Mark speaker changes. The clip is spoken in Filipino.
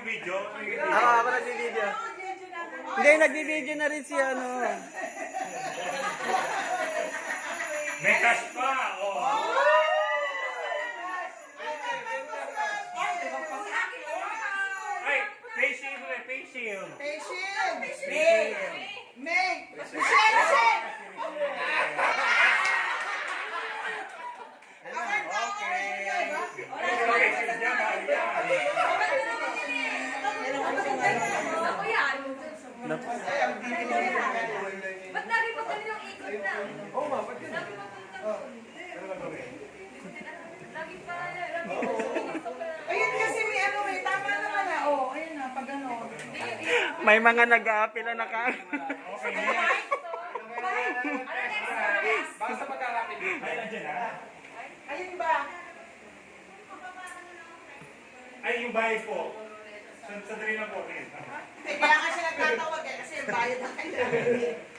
Speaker 1: nag-video?
Speaker 2: Ako nagbibideo. Hindi, nagbibideo na rin si ano.
Speaker 1: May cash pa, oh. Ay, face shield ulit, face shield.
Speaker 3: Patient! May! Michelle!
Speaker 1: Okay, shield yan, Maria.
Speaker 4: Ba't lagi pa kami yung ikot na? Oo ba? Ba't lagi pa lagi pa
Speaker 3: Ayun kasi may ano eh, tama naman na. Oh, ayun na, pag ano.
Speaker 2: May mga nag-aapila na ka.
Speaker 1: Okay,
Speaker 5: Basta pagkarapin.
Speaker 1: ay, nandiyan na.
Speaker 3: Ayun ba?
Speaker 1: Ay, yung bahay po. Sandali lang po.
Speaker 3: Eh, kaya nga siya nagtatawag eh, kasi yung bayad na kailangan.